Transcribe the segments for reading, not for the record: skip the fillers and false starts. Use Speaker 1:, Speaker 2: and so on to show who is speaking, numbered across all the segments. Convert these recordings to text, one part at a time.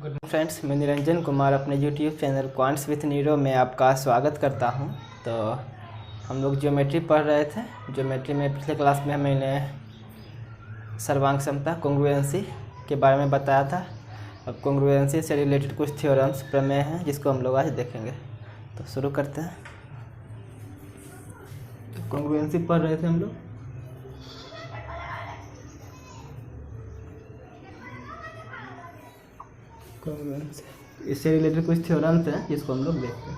Speaker 1: Good friends, मैं निरंजन कुमार अपने YouTube channel Quants with Niro में आपका स्वागत करता हूं। तो हम लोग ज्योमेट्री पढ़ रहे थे। ज्योमेट्री में पिछले क्लास में मैंने सर्वांग समता कॉन्ग्रुएंसी के बारे में बताया था। अब कॉन्ग्रुएंसी से रिलेटेड कुछ थ्योरम्स प्रमेय हैं जिसको हम लोग आज देखेंगे। तो शुरू करते हैं। तो कॉन्ग्रुएंसी पढ़ रहे थे हम लोग। इससे रिलेटेड कुछ थ्योरम्स हैं जिसको हम लोग देखते हैं।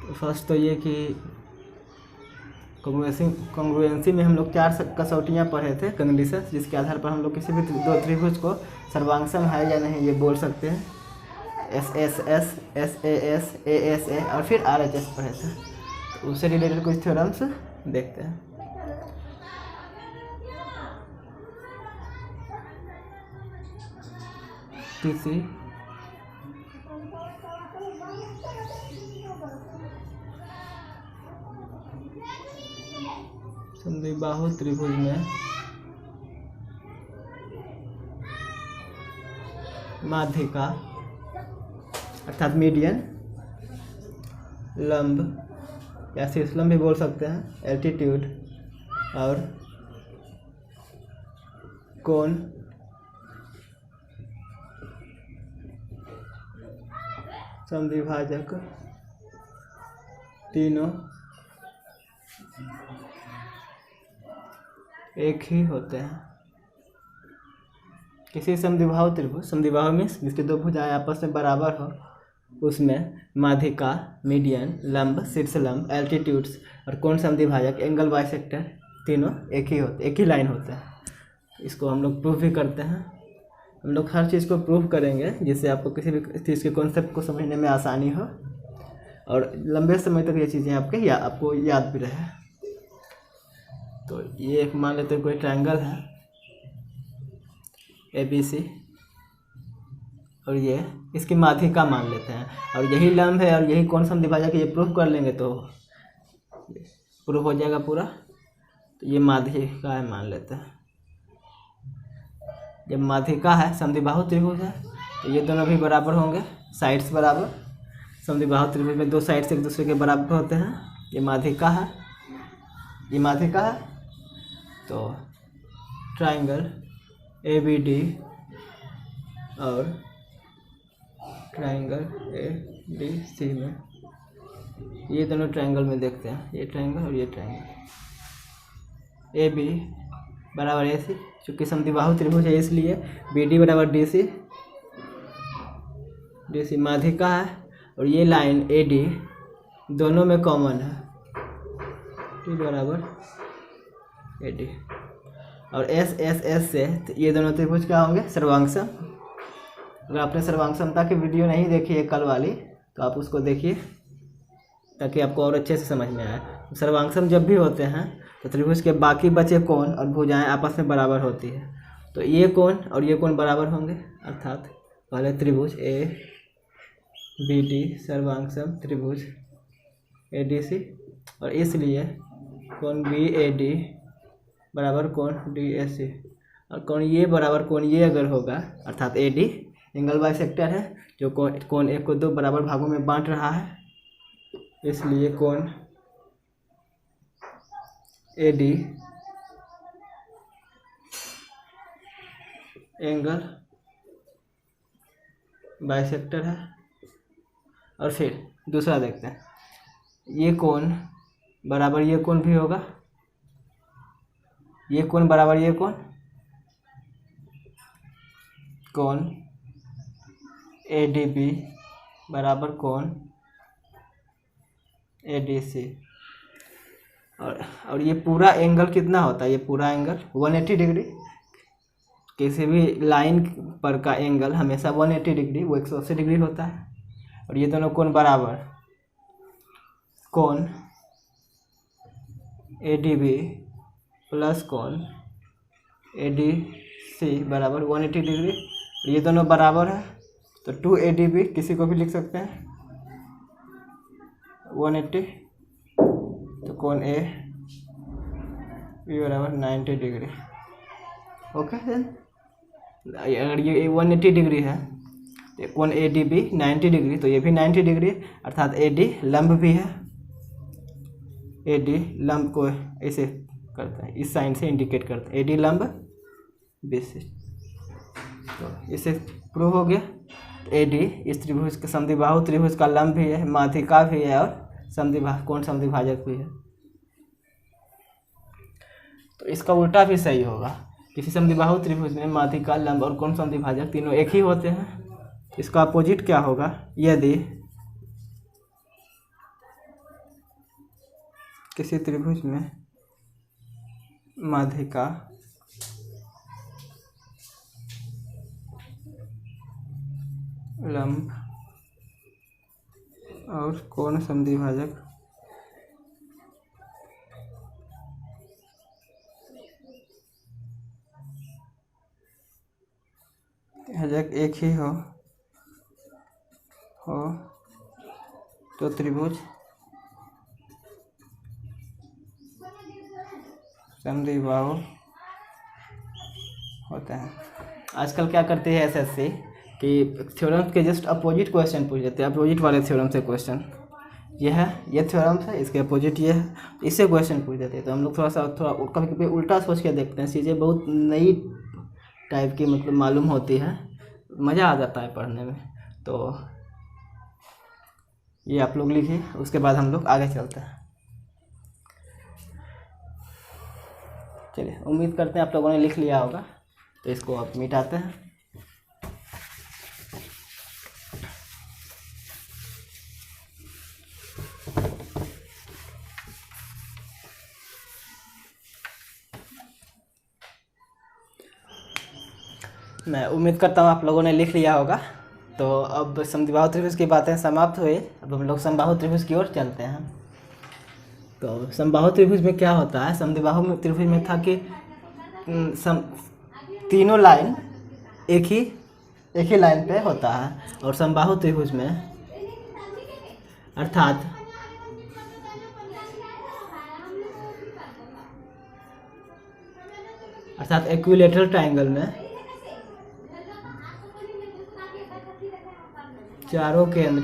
Speaker 1: तो फर्स्ट तो ये कि कॉन्ग्रुएंसी में हम लोग 4 कसौटियाँ पढ़े थे, कंडीशंस, जिसके आधार पर हम लोग किसी भी दो त्रिभुज को सर्वांगसम है या नहीं ये बोल सकते हैं। SSS, SAS, ASA और फिर RHS पढ़े थे। तो उससे रिलेटेड कुछ थ्योरम्स देखते हैं। तीसरी समद्विबाहु त्रिभुज में माध्यिका अर्थात मीडियन, लंब या शीर्षलंब भी बोल सकते हैं, एल्टीट्यूड और कोण समद्विभाजक तीनों एक ही होते हैं। किसी समद्विबाहु त्रिभुज, समद्विबाहु मीन्स जिसके दो भुजाएं आपस में बराबर हो, उसमें माध्यिका, मीडियन, लंब, शीर्षलंब, एल्टीट्यूड्स और कोण समद्विभाजक, एंगल बाइसेक्टर तीनों एक ही लाइन होते हैं। इसको हम लोग प्रूफ भी करते हैं। हम लोग हर चीज़ को प्रूफ करेंगे जिससे आपको किसी भी चीज़ के कॉन्सेप्ट को समझने में आसानी हो और लंबे समय तक ये चीज़ें आपको याद भी रहे। तो ये एक मान लेते हैं कोई ट्रायंगल है ABC और ये इसकी माध्यिका मान लेते हैं और यही लंब है और यही कोण समद्विभाजक है। ये प्रूफ कर लेंगे तो प्रूफ हो जाएगा पूरा। तो ये माध्यिका है मान लेते हैं। जब माध्यिका है, समद्विबाहु त्रिभुज है, तो ये दोनों भी बराबर होंगे, साइड्स बराबर। समद्विबाहु त्रिभुज में दो साइड्स एक दूसरे के बराबर होते हैं। ये माध्यिका है, ये माध्यिका है। तो ट्रायंगल ABD और ट्रायंगल ADC में, ये दोनों ट्रायंगल में देखते हैं, ये ट्रायंगल और ये ट्रायंगल। AB बराबर AC, चूँकि समद्विबाहु त्रिभुज है इसलिए BD बराबर DC माध्यिका है और ये लाइन AD दोनों में कॉमन है, T बराबर AD। और SSS से तो ये दोनों त्रिभुज क्या होंगे, सर्वांगसम। अगर आपने सर्वांगसमता की वीडियो नहीं देखी है कल वाली तो आप उसको देखिए ताकि आपको और अच्छे से समझ में आए। सर्वांगसम जब भी होते हैं तो त्रिभुज के बाकी बचे कोण और भुजाएं आपस में बराबर होती है। तो ये कोण और ये कोण बराबर होंगे, अर्थात पहले त्रिभुज ABD सर्वांगसम त्रिभुज ADC और इसलिए कोण BAD बराबर कोण DAC और कोण ये बराबर कोण ये अगर होगा, अर्थात AD एंगल बाइसेक्टर है जो कोण एक को दो बराबर भागों में बांट रहा है, इसलिए कोण AD एंगल बाइसेक्टर है। और फिर दूसरा देखते हैं, ये कोण बराबर ये कोण भी होगा, ये कोण बराबर ये कोण, कोण ADB बराबर कोण ADC और ये पूरा एंगल कितना होता है, ये पूरा एंगल 180 डिग्री। किसी भी लाइन पर का एंगल हमेशा 180 डिग्री, वो 180 डिग्री होता है। और ये दोनों कोण बराबर, कोण ADB प्लस कोण ADC बराबर 180 डिग्री। ये दोनों बराबर है तो 2ADB किसी को भी लिख सकते हैं 180। तो कोण A B बराबर 90 डिग्री। ओके देन अगर ये 180 डिग्री है तो कोण ए डी भी 90 डिग्री, तो ये भी 90 डिग्री, अर्थात ए डी लंब भी है। ए डी लंब को ऐसे करता है, इस साइन से इंडिकेट करता है, ए डी लंब BC। तो इसे प्रूव हो गया। ए डी इस त्रिभुज का समद्विबाहु त्रिभुज का लंब भी है, माध्यिका भी है और कोण समद्विभाजक भी है। तो इसका उल्टा भी सही होगा, किसी समद्विबाहु त्रिभुज में माध्यिका लंब और कोण समद्विभाजक तीनों एक ही होते हैं। इसका अपोजिट क्या होगा, यदि किसी त्रिभुज में माध्यिका लंब और कोण समद्विभाजक एक ही हो तो त्रिभुज समद्विबाहु होता है। आजकल क्या करते हैं एसएससी कि थ्योरम के जस्ट अपोजिट क्वेश्चन पूछ लेते हैं, अपोजिट वाले थ्योरम से क्वेश्चन। ये है, ये थ्योरम है, इसके अपोजिट ये है, इससे क्वेश्चन पूछ देते हैं। तो हम लोग थोड़ा कभी कभी उल्टा सोच के देखते हैं, चीज़ें बहुत नई टाइप की मतलब मालूम होती है, मज़ा आ जाता है पढ़ने में। तो ये आप लोग लिखिए, उसके बाद हम लोग आगे चलते हैं। चलिए, उम्मीद करते हैं आप लोगों ने लिख लिया होगा, तो इसको आप मिटाते हैं। मैं उम्मीद करता हूँ आप लोगों ने लिख लिया होगा। तो अब समद्विबाहु त्रिभुज की बातें समाप्त हुई, अब हम लोग समबाहु त्रिभुज की ओर चलते हैं। तो समबाहु त्रिभुज में क्या होता है, समद्विबाहु त्रिभुज में था कि तीनों लाइन एक ही लाइन पे होता है, और समबाहु त्रिभुज में अर्थात इक्विलैटरल ट्रायंगल में चारों केंद्र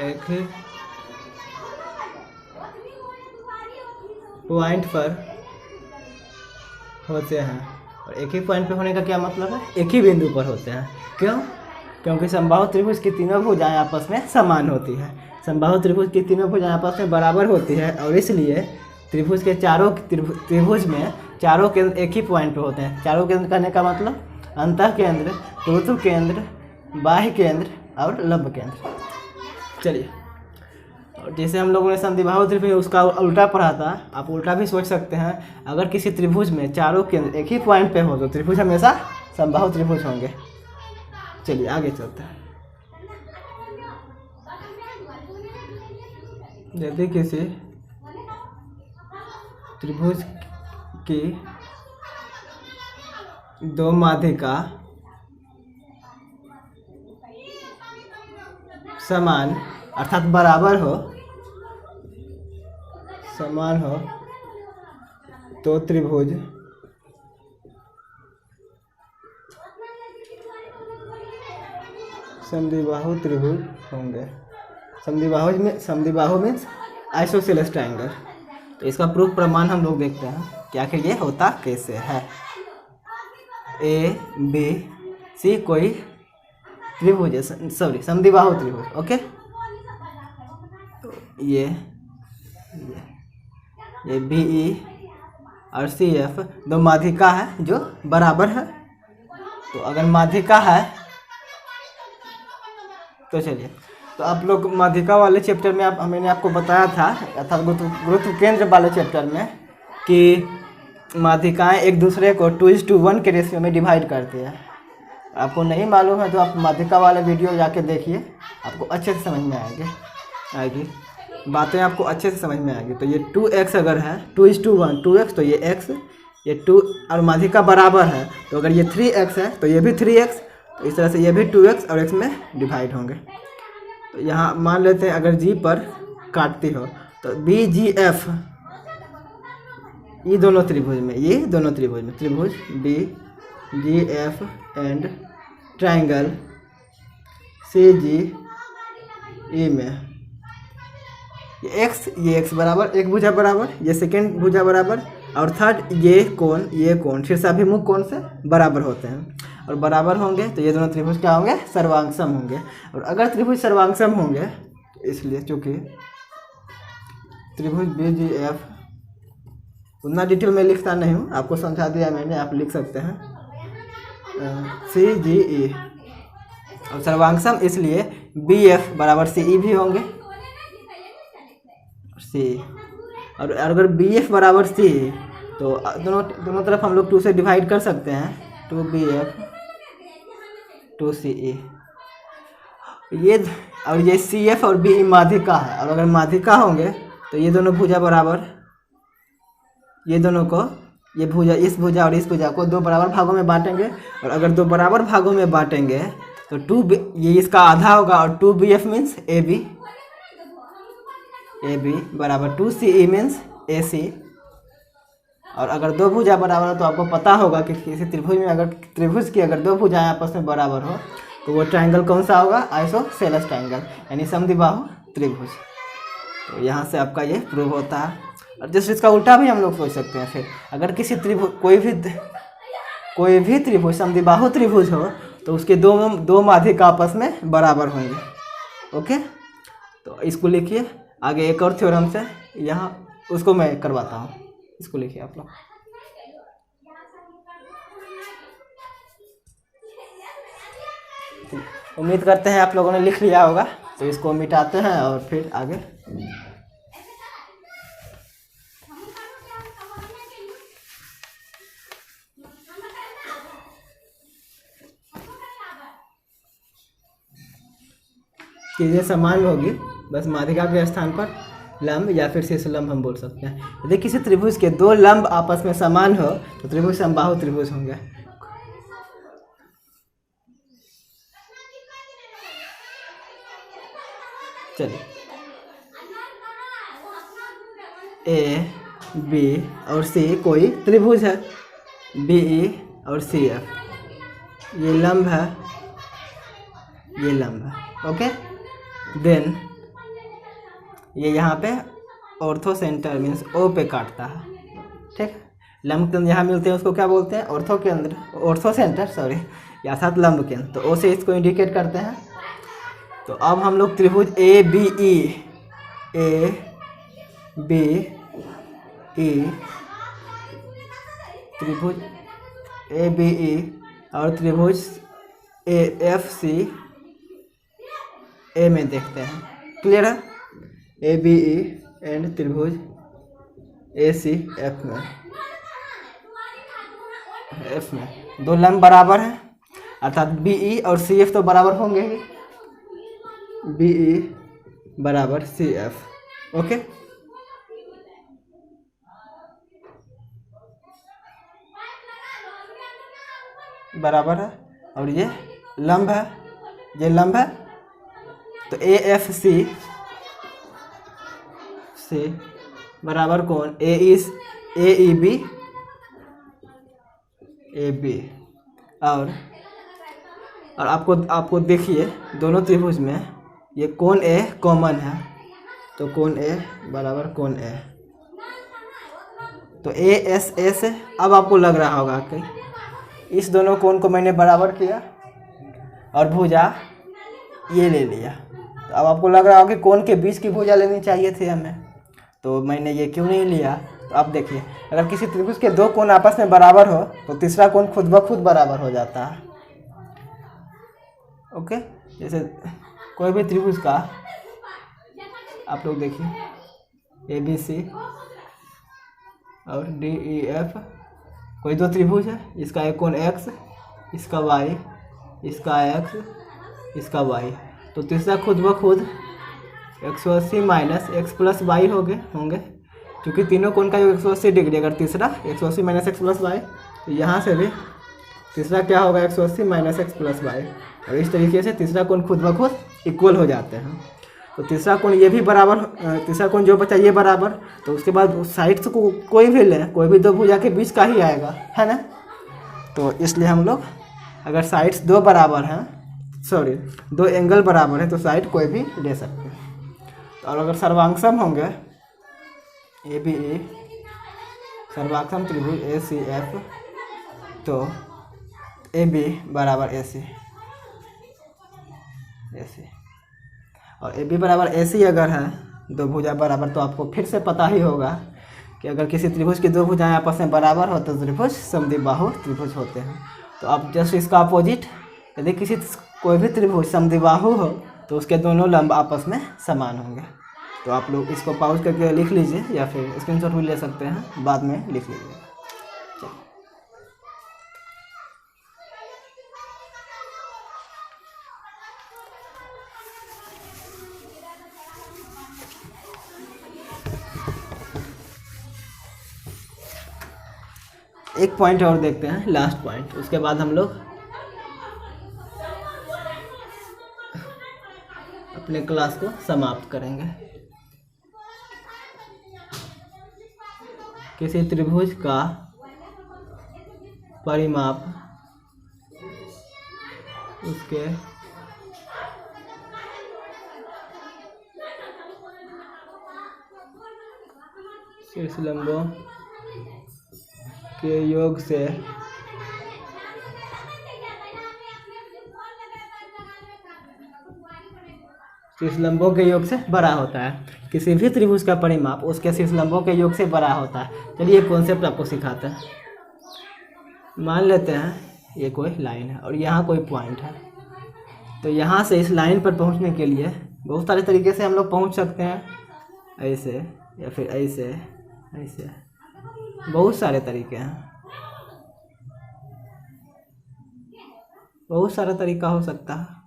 Speaker 1: एक ही पॉइंट पर होते हैं। और एक ही पॉइंट पे होने का क्या मतलब है, एक ही बिंदु पर होते हैं। क्यों? क्योंकि समबाहु त्रिभुज की तीनों भुजाएं आपस में समान होती है, समबाहु त्रिभुज की तीनों भुजाएं आपस में बराबर होती है, और इसलिए त्रिभुज में चारों केंद्र एक ही पॉइंट पे होते हैं। चारों केंद्र कहने का मतलब अंतः केंद्र, त्रुतु केंद्र, बाह्य केंद्र और लंब केंद्र। चलिए, और जैसे हम लोगों ने समद्विबाहु त्रिभुज उसका उल्टा पढ़ा था, आप उल्टा भी सोच सकते हैं। अगर किसी त्रिभुज में चारों केंद्र एक ही पॉइंट पे हो तो त्रिभुज हमेशा समबाहु त्रिभुज होंगे। चलिए आगे चलते हैं। यदि किसी त्रिभुज की दो माध्यिका समान अर्थात बराबर हो, समान हो, तो त्रिभुज समद्विबाहु त्रिभुज होंगे। समद्विबाहु मीन्स आइसोसेलेस ट्रायंगल। तो इसका प्रूफ प्रमाण हम लोग देखते हैं कि आखिर ये होता कैसे है। ए बी सी कोई त्रिभुज है, सॉरी समद्विबाहु त्रिभुज, ओके। तो ये बी ई और सी एफ दो माध्यिका है जो बराबर है। तो अगर माध्यिका है तो चलिए, तो आप लोग माध्यिका वाले चैप्टर में मैंने आपको बताया था, अर्थात गुरुत्व केंद्र वाले चैप्टर में, कि माध्यिकाएं एक दूसरे को 2:1 के रेशियो में डिवाइड करती है। आपको नहीं मालूम है तो आप माध्यिका वाले वीडियो जाके देखिए, आपको अच्छे से समझ में आएगी बातें, आपको अच्छे से समझ में आएगी। तो ये 2x अगर है 2:1 2x, तो ये x, ये 2 और माध्यिका बराबर है, तो अगर ये 3x है तो ये भी 3x, तो इस तरह से ये भी 2x और x में डिवाइड होंगे। तो यहाँ मान लेते हैं अगर G पर काटती हो तो BGF ये दोनों त्रिभुज में, ये दोनों त्रिभुज में, त्रिभुज B G F and triangle C G E में ये एक्स बराबर एक भुजा बराबर, ये सेकेंड भुजा बराबर, और थर्ड ये कोण शीर्षाभिमुख कोण से बराबर होते हैं, और बराबर होंगे तो ये दोनों त्रिभुज क्या होंगे, सर्वांगसम होंगे। और अगर त्रिभुज सर्वांगसम होंगे, इसलिए चूंकि त्रिभुज बी जी एफ, उतना डिटेल में लिखता नहीं हूँ, आपको समझा दिया मैंने, आप लिख सकते हैं सी जी ई, और सर्वांगसम इसलिए बी एफ बराबर सी ई भी होंगे, सी। और अगर बी एफ बराबर सी तो दोनों तरफ हम लोग 2 से डिवाइड कर सकते हैं, 2bf 2ce। ये और ये सी एफ और बी माध्यिका है, और अगर माध्यिका होंगे तो ये दोनों भुजा बराबर, ये दोनों को, ये भुजा, इस भुजा और इस भुजा को 2 बराबर भागों में बांटेंगे, और अगर 2 बराबर भागों में बांटेंगे तो ये इसका आधा होगा, और 2bf मीन्स ए बी बराबर 2ce मीन्स AC। और अगर 2 भुजा बराबर हो तो आपको पता होगा कि किसी त्रिभुज में अगर त्रिभुज की अगर 2 भुजाएं आपस में बराबर हो तो वो ट्रायंगल कौन सा होगा, आइसोसेलेस ट्रायंगल, यानी समद्विबाहु त्रिभुज। तो यहाँ से आपका ये प्रूव होता है। और जैसे इसका उल्टा भी हम लोग सोच सकते हैं, फिर अगर किसी त्रिभुज कोई भी त्रिभुज समद्विबाहु त्रिभुज हो तो उसके दो माध्यिका आपस में बराबर होंगे। ओके, तो इसको लिखिए। आगे एक और थ्योरम से यहाँ उसको मैं करवाता हूँ, इसको लिखिए आप लोग। उम्मीद करते हैं आप लोगों ने लिख लिया होगा, तो इसको मिटाते हैं और फिर आगे। चीज़ें समान होगी, बस माध्यिका के स्थान पर लंब या फिर शीर्ष लंब हम बोल सकते हैं। यदि किसी त्रिभुज के 2 लंब आपस में समान हो तो त्रिभुज समबाहु त्रिभुज होंगे। चलिए, ए बी और सी कोई त्रिभुज है, BE और CF, ये लंब है, ये लंब है। ओके, देन ये यहाँ पे ऑर्थो सेंटर मीन्स O पे काटता है। ठीक, लंब केंद्र यहाँ मिलते हैं, उसको क्या बोलते हैं, ऑर्थो सेंटर, सॉरी, अर्थात लंब केंद्र। तो O से इसको इंडिकेट करते हैं। तो अब हम लोग त्रिभुज ABE त्रिभुज ABE और त्रिभुज AFC A में देखते हैं। क्लियर है, ABE एंड त्रिभुज ACF में 2 लंब बराबर हैं, अर्थात BE और CF तो बराबर होंगे ही, BE बराबर CF। ओके, बराबर है, और ये लंब है, ये लंब है। तो AFC से बराबर कौन, AEB AB। और आपको देखिए दोनों त्रिभुज में ये कोण A कॉमन है, तो कोण A बराबर कोण A। तो ASA से अब आपको लग रहा होगा कि इस दोनों कोण को मैंने बराबर किया और भुजा ये ले लिया, तो अब आपको लग रहा होगा कि कोण के बीच की भुजा लेनी चाहिए थी हमें, तो मैंने ये क्यों नहीं लिया। तो आप देखिए, अगर किसी त्रिभुज के 2 कोण आपस में बराबर हो तो तीसरा कोण खुद ब खुद बराबर हो जाता है। ओके, जैसे कोई भी त्रिभुज का आप लोग देखिए ABC और DEF, कोई 2 त्रिभुज है, इसका एक कोण X, इसका Y, इसका X, इसका Y, तो तीसरा खुद ब खुद 180 माइनस x प्लस वाई होंगे, क्योंकि तीनों कोण का योग 180 डिग्री। अगर तीसरा 180 माइनस एक्स प्लस वाई, तो यहाँ से भी तीसरा क्या होगा, 180 माइनस एक्स प्लस वाई। और इस तरीके से तीसरा कोण खुद ब खुद इक्वल हो जाते हैं। तो तीसरा कोण ये भी बराबर, तीसरा कोण जो बचा ये बराबर, तो उसके बाद साइड से कोई भी लें, कोई भी दो भुजा के बीच का ही आएगा, है ना। तो इसलिए हम लोग अगर साइड्स दो बराबर हैं, सॉरी दो एंगल बराबर है, तो साइड कोई भी ले सकते हैं। तो और अगर सर्वांगसम होंगे ए बी ए, सर्वांगसम त्रिभुज ए सी एफ, तो ए बी बराबर ए सी, और ए बी बराबर ए सी अगर है दो भुजा बराबर, तो आपको फिर से पता ही होगा कि अगर किसी त्रिभुज की दो भुजाएं आपस में बराबर हो तो त्रिभुज समद्विबाहु त्रिभुज होते हैं। तो आप जस्ट इसका अपोजिट, यदि किसी कोई भी त्रिभुज समद्विबाहु हो तो उसके दोनों लंब आपस में समान होंगे। तो आप लोग इसको पॉज करके लिख लीजिए या फिर स्क्रीनशॉट भी ले सकते हैं, बाद में लिख लीजिए। एक पॉइंट और देखते हैं, लास्ट पॉइंट, उसके बाद हम लोग अपने क्लास को समाप्त करेंगे। किसी त्रिभुज का परिमाप उसके शीर्ष लंबों के योग से शीर्ष लंबों के योग से बड़ा होता है। किसी भी त्रिभुज का परिमाप उसके शीर्ष लंबों के योग से बड़ा होता है। चलिए कॉन्सेप्ट आपको सिखाते हैं। मान लेते हैं ये कोई लाइन है और यहाँ कोई पॉइंट है, तो यहाँ से इस लाइन पर पहुँचने के लिए बहुत सारे तरीके से हम लोग पहुँच सकते हैं, ऐसे या फिर ऐसे, ऐसे बहुत सारे तरीके हैं, बहुत सारा तरीका हो सकता है।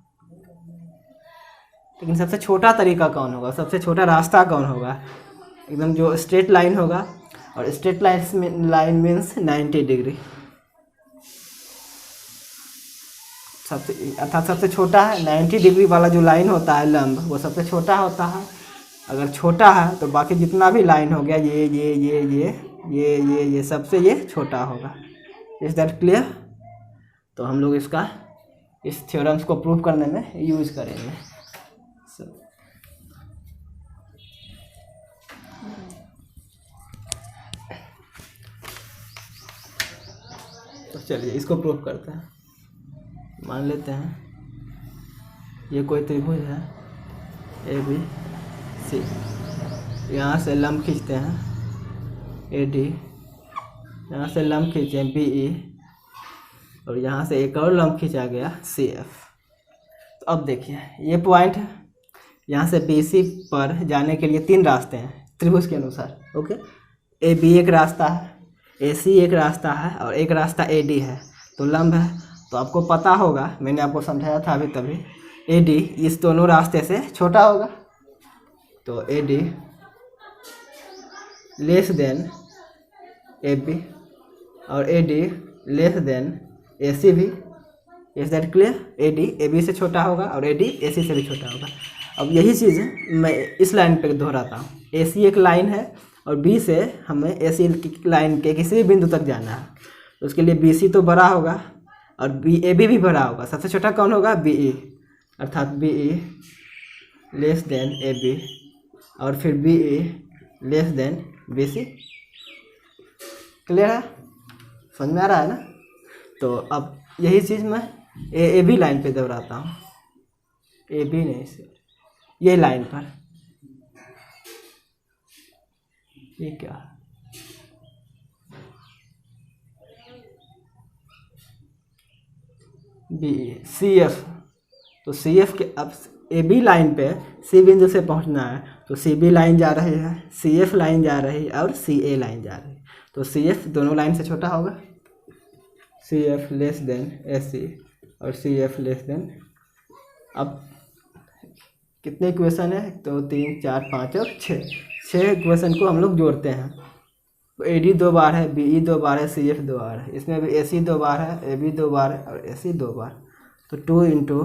Speaker 1: लेकिन सबसे छोटा तरीका कौन होगा, सबसे छोटा रास्ता कौन होगा? एकदम जो स्ट्रेट लाइन होगा, और स्ट्रेट लाइन मीन्स 90 डिग्री, अर्थात सबसे छोटा है 90 डिग्री वाला जो लाइन होता है लंब, वो सबसे छोटा होता है। अगर छोटा है तो बाकी जितना भी लाइन हो गया ये सबसे ये छोटा होगा। Is that clear? तो हम लोग इसका इस थ्योरम्स को प्रूव करने में यूज करेंगे। तो चलिए इसको प्रूव करते हैं। मान लेते हैं ये कोई त्रिभुज है ए बी सी, यहाँ से लंब खींचते हैं ए डी, यहाँ से लंब खींचे बी ई, और यहाँ से एक और लंब खींचा गया सी एफ। तो अब देखिए ये पॉइंट है, यहाँ से बी सी पर जाने के लिए 3 रास्ते हैं त्रिभुज के अनुसार। ओके, ए बी एक रास्ता है, ए सी एक रास्ता है, और एक रास्ता ए डी है। तो लंब है, तो आपको पता होगा, मैंने आपको समझाया था अभी तभी, ए डी इस दोनों रास्ते से छोटा होगा। तो A D less than A B, और A D less than A C भी। Is that clear? A D A B से छोटा होगा और ए डी ए सी से भी छोटा होगा। अब यही चीज़ मैं इस लाइन पे दोहराता हूँ। ए सी एक लाइन है और बी से हमें ए सी लाइन के किसी भी बिंदु तक जाना है, तो उसके लिए बी सी तो बड़ा होगा और बी ए बी भी बड़ा होगा। सबसे छोटा कौन होगा? बी ई, अर्थात B E less than A B, और फिर B E less than B C. Clear है? समझ में आ रहा है ना? तो अब यही चीज़ मैं ए बी लाइन पे दोहराता हूँ। ए बी नहीं से ये लाइन पर, ये क्या है? B C F. तो सी एफ के अब ए बी लाइन पे सी बिंदु से पहुंचना है, तो सी बी लाइन जा रही है, सी एफ लाइन जा रही है और सी ए लाइन जा रही है। तो सी एफ दोनों लाइन से छोटा होगा, C F less than A सी और सी एफ लेस देन। अब कितने इक्वेशन है? तो 3 4 5 और 6 इक्वेशन को हम लोग जोड़ते हैं। तो ए डी 2 बार है, बी ई 2 बार है, सी एफ 2 बार है, इसमें भी ए सी 2 बार है, ए बी 2 बार है और ए सी 2 बार। तो 2 into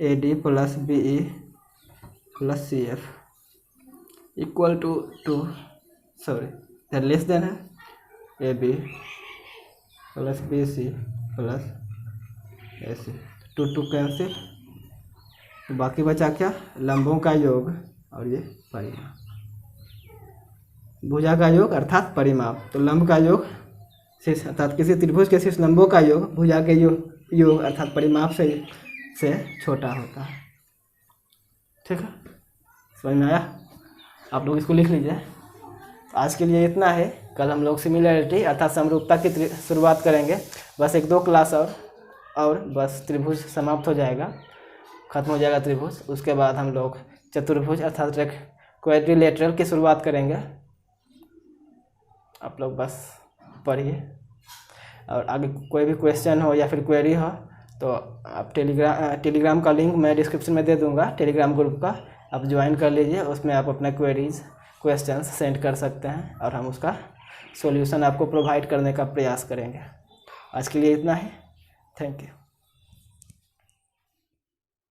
Speaker 1: A D plus B E plus C F equal to less than है A B plus B C plus A C, two cancel, तो बाकी बचा क्या, लंबों का योग और ये परिमाप, भुजा का योग अर्थात परिमाप। तो लंब का योग शीर्ष अर्थात किसी त्रिभुज के शीर्ष लंबों का योग भुजा के योग अर्थात परिमाप से छोटा होता है। ठीक है, समझ में आया? आप लोग इसको लिख लीजिए। आज के लिए इतना है, कल हम लोग सिमिलरिटी अर्थात समरूपता की शुरुआत करेंगे। बस 1-2 क्लास और बस त्रिभुज समाप्त हो जाएगा, खत्म हो जाएगा त्रिभुज। उसके बाद हम लोग चतुर्भुज अर्थात क्वाड्रिलेटरल की शुरुआत करेंगे। आप लोग बस पढ़िए, और आगे कोई भी क्वेश्चन हो या फिर क्वेरी हो तो आप टेलीग्राम का लिंक मैं डिस्क्रिप्शन में दे दूंगा, टेलीग्राम ग्रुप का, आप ज्वाइन कर लीजिए। उसमें आप अपना क्वेश्चंस सेंड कर सकते हैं और हम उसका सॉल्यूशन आपको प्रोवाइड करने का प्रयास करेंगे। आज के लिए इतना ही, थैंक यू।